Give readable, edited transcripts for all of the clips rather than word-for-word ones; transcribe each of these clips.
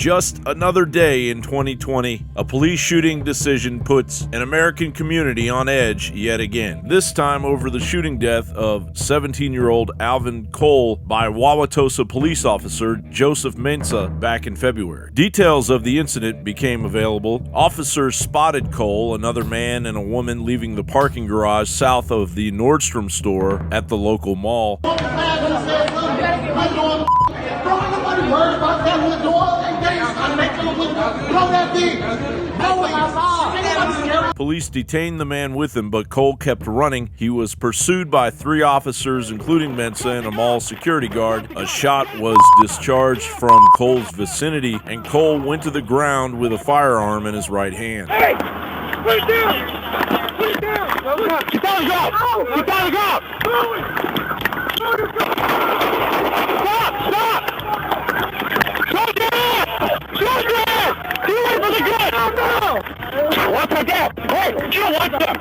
Just another day in 2020, a police shooting decision puts an American community on edge yet again. This time over the shooting death of 17-year-old Alvin Cole by Wauwatosa police officer Joseph Mensa back in February. Details of the incident became available. Officers spotted Cole, another man, and a woman leaving the parking garage south of the Nordstrom store at the local mall. Police detained the man with him, but Cole kept running. He was pursued by 3 officers, including Mensa and a mall security guard. A shot was discharged from Cole's vicinity, and Cole went to the ground with a firearm in his right hand. Hey! Put it down! Put it down! Get down and go! Get down and go! Stop! Shoot down! Shoot down! Do it for the good! No! What's that? Hey, you want them?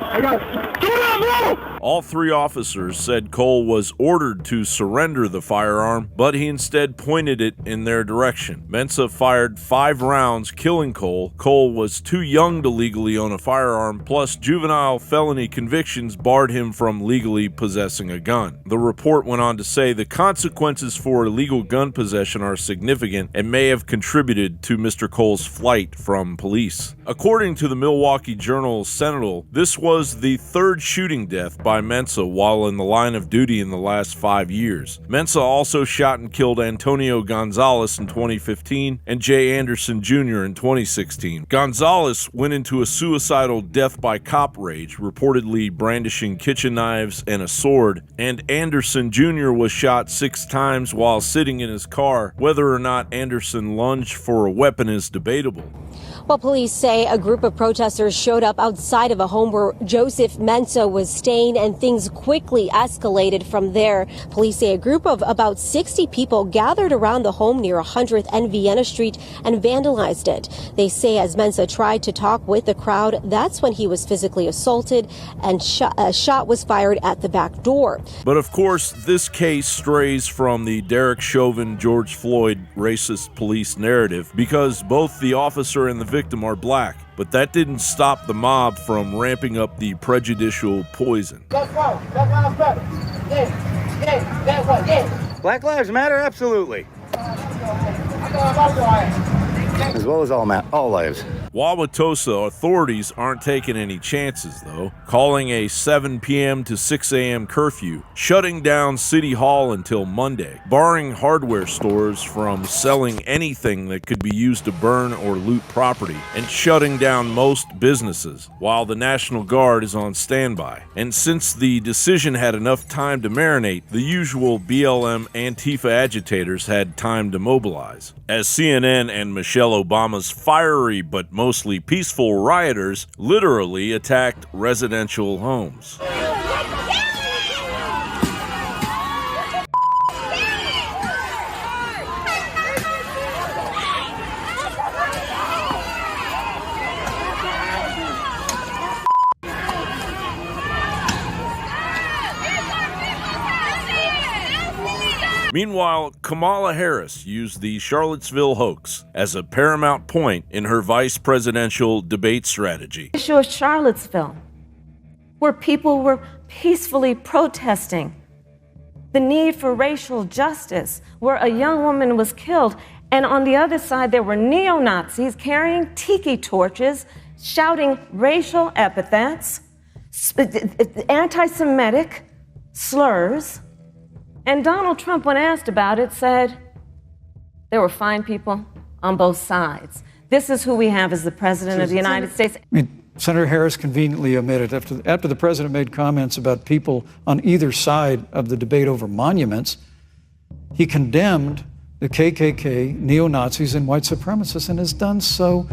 Do not move! All 3 officers said Cole was ordered to surrender the firearm, but he instead pointed it in their direction. Mensa fired 5 rounds, killing Cole. Cole was too young to legally own a firearm, plus juvenile felony convictions barred him from legally possessing a gun. The report went on to say the consequences for illegal gun possession are significant and may have contributed to Mr. Cole's flight from police. According to the Milwaukee Journal-Sentinel, this was the 3rd shooting death by Mensa while in the line of duty in the last 5 years. Mensa also shot and killed Antonio Gonzalez in 2015 and Jay Anderson Jr. in 2016. Gonzalez went into a suicidal death by cop rage, reportedly brandishing kitchen knives and a sword, and Anderson Jr. was shot 6 times while sitting in his car. Whether or not Anderson lunged for a weapon is debatable. Well, police say a group of protesters showed up outside of a home where Joseph Mensa was staying, and things quickly escalated from there. Police say a group of about 60 people gathered around the home near 100th and Vienna Street and vandalized it. They say as Mensa tried to talk with the crowd, that's when he was physically assaulted and a shot was fired at the back door. But of course, this case strays from the Derek Chauvin, George Floyd racist police narrative because both the officer and the victim are black, but that didn't stop the mob from ramping up the prejudicial poison. Black Lives Matter? Absolutely. As well as all lives. Wauwatosa authorities aren't taking any chances, though, calling a 7 p.m. to 6 a.m. curfew, shutting down City Hall until Monday, barring hardware stores from selling anything that could be used to burn or loot property, and shutting down most businesses, while the National Guard is on standby. And since the decision had enough time to marinate, the usual BLM Antifa agitators had time to mobilize. As CNN and Michelle Obama's fiery but mostly peaceful rioters literally attacked residential homes. Meanwhile, Kamala Harris used the Charlottesville hoax as a paramount point in her vice presidential debate strategy. The issue of Charlottesville, where people were peacefully protesting the need for racial justice, where a young woman was killed, and on the other side there were neo-Nazis carrying tiki torches, shouting racial epithets, anti-Semitic slurs. And Donald Trump, when asked about it, said there were fine people on both sides. This is who we have as the President of the United States. Senator Harris conveniently omitted, after the President made comments about people on either side of the debate over monuments, he condemned the KKK, neo-Nazis, and white supremacists, and has done so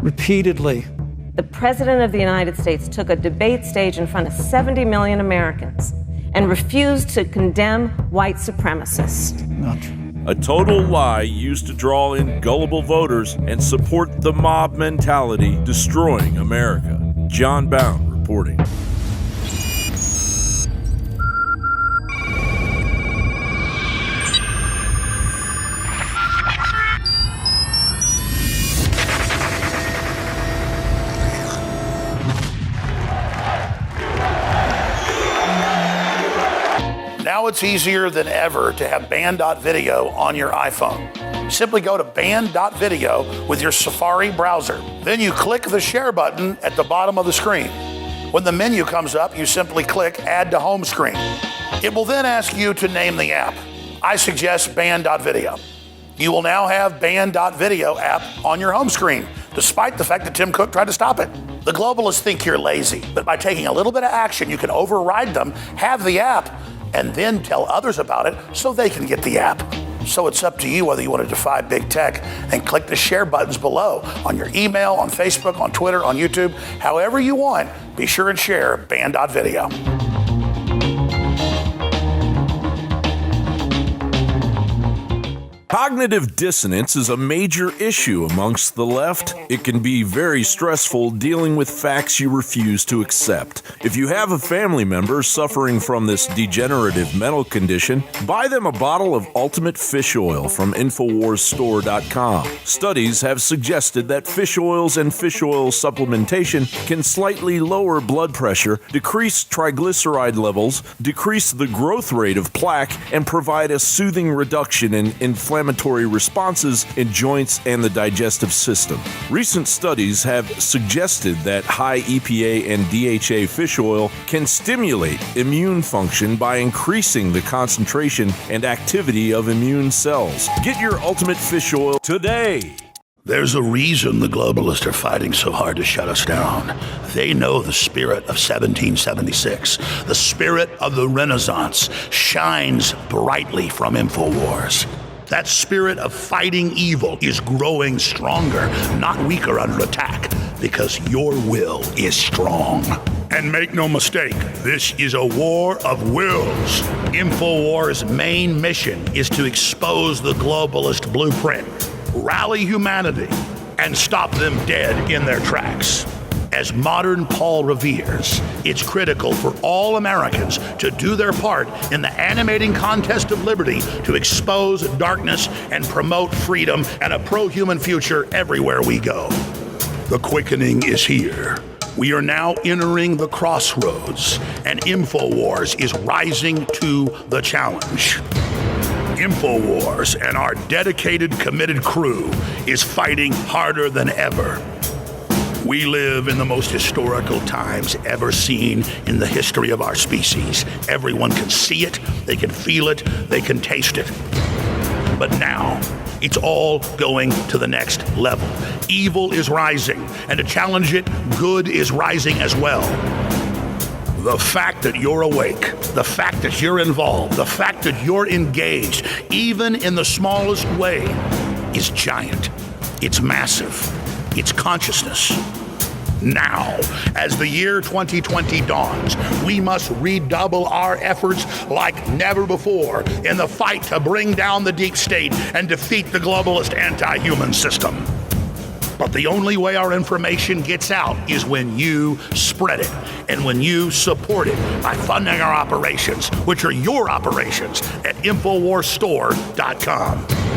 repeatedly. The President of the United States took a debate stage in front of 70 million Americans and refused to condemn white supremacists. Not true. A total lie used to draw in gullible voters and support the mob mentality destroying America. John Bound reporting. Now it's easier than ever to have band.video on your iPhone. Simply go to band.video with your Safari browser. Then you click the share button at the bottom of the screen. When the menu comes up, you simply click Add to Home Screen. It will then ask you to name the app. I suggest band.video. You will now have band.video app on your home screen, despite the fact that Tim Cook tried to stop it. The globalists think you're lazy, but by taking a little bit of action, you can override them, have the app, and then tell others about it so they can get the app. So it's up to you whether you want to defy big tech and click the share buttons below on your email, on Facebook, on Twitter, on YouTube, however you want. Be sure and share band.video. Cognitive dissonance is a major issue amongst the left. It can be very stressful dealing with facts you refuse to accept. If you have a family member suffering from this degenerative mental condition, buy them a bottle of Ultimate Fish Oil from InfoWarsStore.com. Studies have suggested that fish oils and fish oil supplementation can slightly lower blood pressure, decrease triglyceride levels, decrease the growth rate of plaque, and provide a soothing reduction in inflammatory responses in joints and the digestive system. Recent studies have suggested that high EPA and DHA fish oil can stimulate immune function by increasing the concentration and activity of immune cells. Get your Ultimate Fish Oil today. There's a reason the globalists are fighting so hard to shut us down. They know the spirit of 1776, the spirit of the Renaissance, shines brightly from InfoWars. That spirit of fighting evil is growing stronger, not weaker under attack, because your will is strong. And make no mistake, this is a war of wills. InfoWars' main mission is to expose the globalist blueprint, rally humanity, and stop them dead in their tracks. As modern Paul reveres, it's critical for all Americans to do their part in the animating contest of liberty to expose darkness and promote freedom and a pro-human future everywhere we go. The quickening is here. We are now entering the crossroads, and InfoWars is rising to the challenge. InfoWars and our dedicated, committed crew is fighting harder than ever. We live in the most historical times ever seen in the history of our species. Everyone can see it, they can feel it, they can taste it. But now, it's all going to the next level. Evil is rising, and to challenge it, good is rising as well. The fact that you're awake, the fact that you're involved, the fact that you're engaged, even in the smallest way, is giant. It's massive. It's consciousness. Now, as the year 2020 dawns, we must redouble our efforts like never before in the fight to bring down the deep state and defeat the globalist anti-human system. But the only way our information gets out is when you spread it and when you support it by funding our operations, which are your operations, at InfoWarsStore.com.